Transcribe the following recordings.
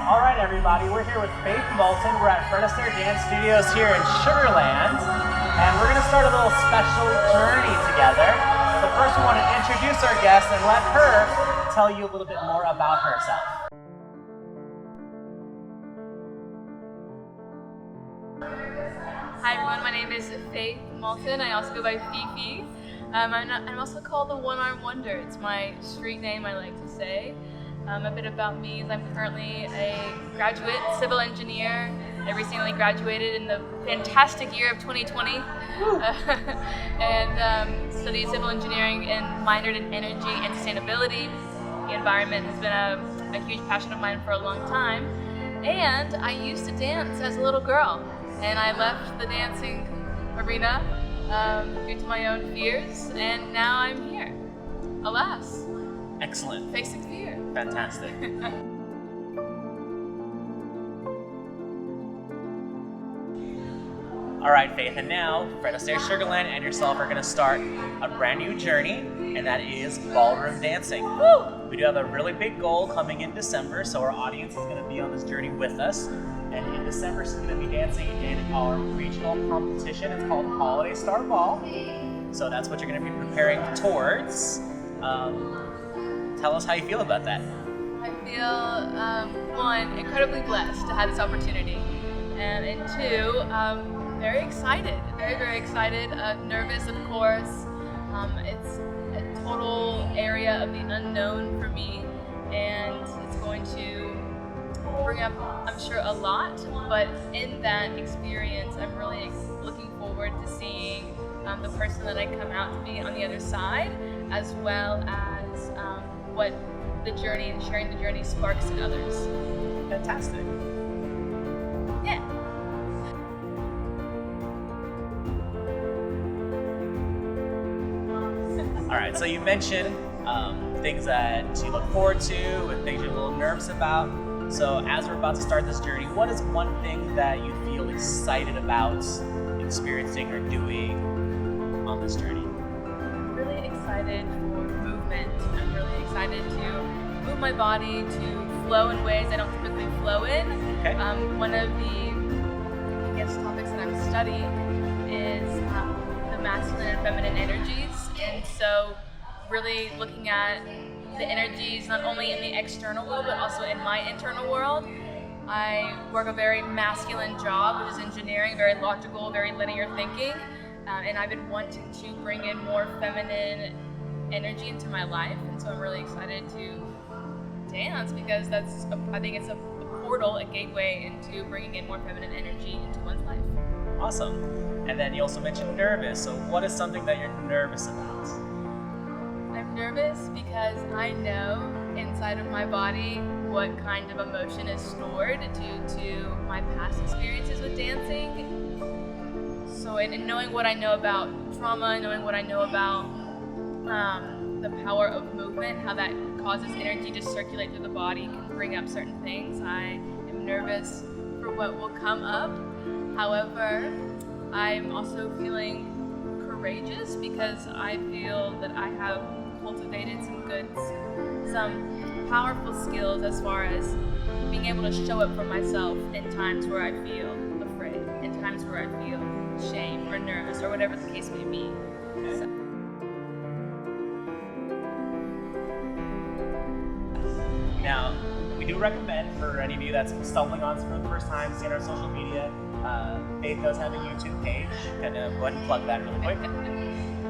All right, everybody, we're here with Faith Moulton. We're at Furnister Dance Studios here in Sugarland, and we're going to start a little special journey together. But first, we want to introduce our guest and let her tell you a little bit more about herself. Hi everyone, my name is Faith Moulton. I also go by Fifi. I'm also called the OneArmWonder. It's my street name, I like to say. A bit about me is I'm currently a graduate civil engineer. I recently graduated in the fantastic year of 2020 and studied civil engineering and minored in energy and sustainability. The environment has been a huge passion of mine for a long time. And I used to dance as a little girl, and I left the dancing arena due to my own fears, and now I'm here. Alas. Excellent. Facing fear. Fantastic. All right, Faith, and now Fred Astaire Sugarland and yourself are going to start a brand new journey, and that is ballroom dancing. Woo! We do have a really big goal coming in December, so our audience is going to be on this journey with us. And in December, she's going to be dancing in our regional competition. It's called Holiday Star Ball. So that's what you're going to be preparing towards. Tell us how you feel about that. I feel, one, incredibly blessed to have this opportunity, and two, very excited, very excited, nervous of course. It's a total area of the unknown for me, and it's going to bring up, I'm sure, a lot, but in that experience, I'm really looking forward to seeing the person that I come out to be on the other side, as well as what the journey and sharing the journey sparks in others. Fantastic. Yeah. All right, so you mentioned things that you look forward to and things you're a little nervous about. So as we're about to start this journey, what is one thing that you feel excited about experiencing or doing on this journey? I'm really excited for movement. I'm really excited to move my body to flow in ways I don't typically flow in. Okay. One of the, I guess, topics that I'm studying is the masculine and feminine energies, and so really looking at the energies not only in the external world but also in my internal world. I work a very masculine job, which is engineering, very logical, very linear thinking, and I've been wanting to bring in more feminine energy into my life, and so I'm really excited to dance because I think it's a portal, a gateway into bringing in more feminine energy into one's life. Awesome. And then you also mentioned nervous. So what is something that you're nervous about? I'm nervous because I know inside of my body what kind of emotion is stored due to my past experiences with dancing. So in knowing what I know about trauma, knowing what I know about the power of movement, how that causes energy to circulate through the body, can bring up certain things. I am nervous for what will come up. However, I'm also feeling courageous because I feel that I have cultivated some powerful skills as far as being able to show up for myself in times where I feel afraid, in times where I feel shame or nervous or whatever the case may be. Okay. So. Now, we do recommend for any of you that's stumbling on this for the first time, seeing our social media, Faith does have a YouTube page. Kind of go ahead and plug that really quick.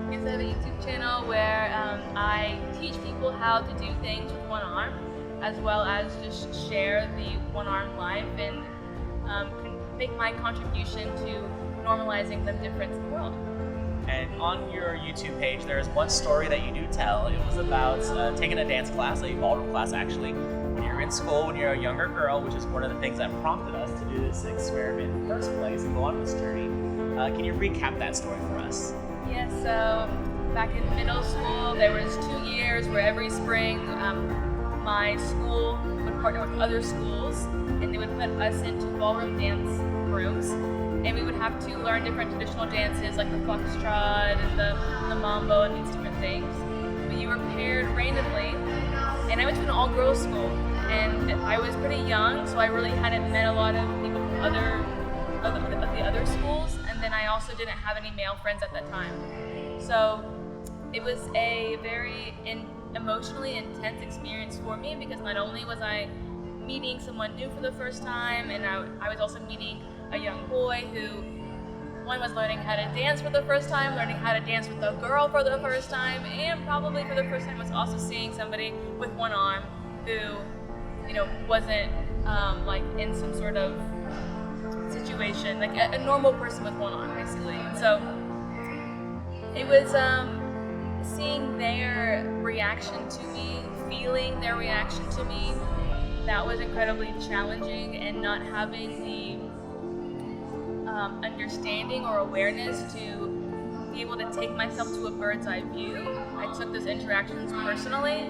Yes, I have a YouTube channel where I teach people how to do things with one arm, as well as just share the one-arm life and make my contribution to normalizing the difference in the world. And on your YouTube page, there is one story that you do tell. It was about taking a dance class, a ballroom class actually, when you were in school, when you're a younger girl, which is one of the things that prompted us to do this experiment in the first place and go on this journey. Can you recap that story for us? Yes, so back in middle school, there was 2 years where every spring my school would partner with other schools, and they would put us into ballroom dance rooms. And we would have to learn different traditional dances like the foxtrot and the mambo and these different things. But you were paired randomly, and I went to an all-girls school, and I was pretty young, so I really hadn't met a lot of people from the other schools, and then I also didn't have any male friends at that time. So it was a very emotionally intense experience for me, because not only was I meeting someone new for the first time, and I was also meeting a young boy who, one, was learning how to dance for the first time, learning how to dance with a girl for the first time, and probably for the first time was also seeing somebody with one arm who, wasn't like in some sort of situation, like a normal person with one arm, basically. And so it was seeing their reaction to me, feeling their reaction to me, that was incredibly challenging, and not having the understanding or awareness to be able to take myself to a bird's eye view. I took those interactions personally,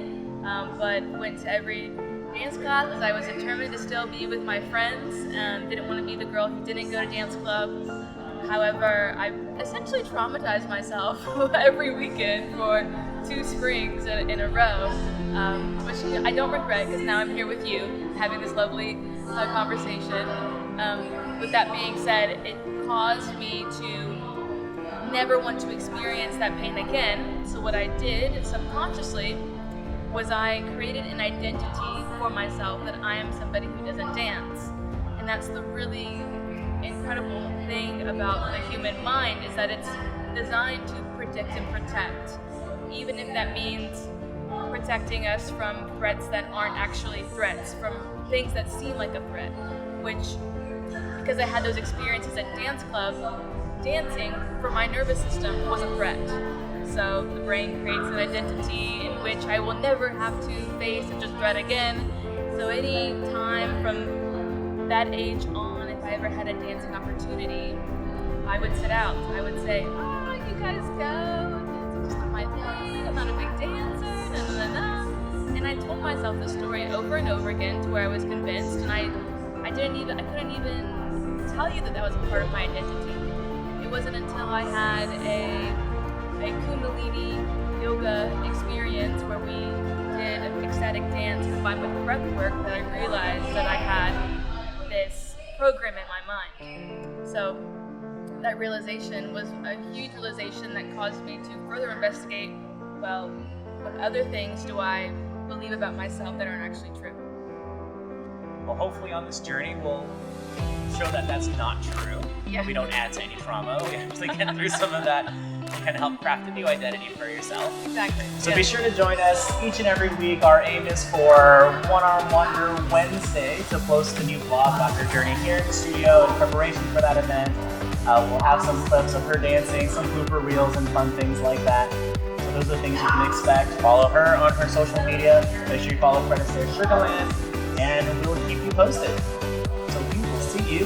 but went to every dance class because I was determined to still be with my friends and didn't want to be the girl who didn't go to dance club. However, I essentially traumatized myself every weekend for 2 springs in a row, which I don't regret, because now I'm here with you having this lovely conversation. With that being said, it caused me to never want to experience that pain again. So what I did subconsciously was I created an identity for myself that I am somebody who doesn't dance. And that's the really incredible thing about the human mind, is that it's designed to predict and protect, even if that means protecting us from threats that aren't actually threats, from things that seem like a threat, which, because I had those experiences at dance club, dancing for my nervous system was a threat. So the brain creates an identity in which I will never have to face such a threat again. So any time from that age on, if I ever had a dancing opportunity, I would sit out. I would say, "Oh, you guys go. It's just not my thing. I'm not a big dancer." And I told myself the story over and over again to where I was convinced, and I couldn't even tell you that was a part of my identity. It wasn't until I had a Kundalini yoga experience where we did ecstatic dance combined with breath work that I realized that I had this program in my mind. So that realization was a huge realization that caused me to further investigate, well, what other things do I believe about myself that aren't actually true? Well, hopefully on this journey we'll show that that's not true. Yeah. We don't add to any trauma. We actually get through some of that and kind of help craft a new identity for yourself. Exactly. So be sure to join us each and every week. Our aim is for OneArmWonder Wednesday to post a new vlog about her journey here in the studio in preparation for that event. We'll have some clips of her dancing, some blooper reels and fun things like that. So those are the things you can expect. Follow her on her social media. Make sure you follow Fred Astaire Sugarland, and we will keep you posted. So we will see you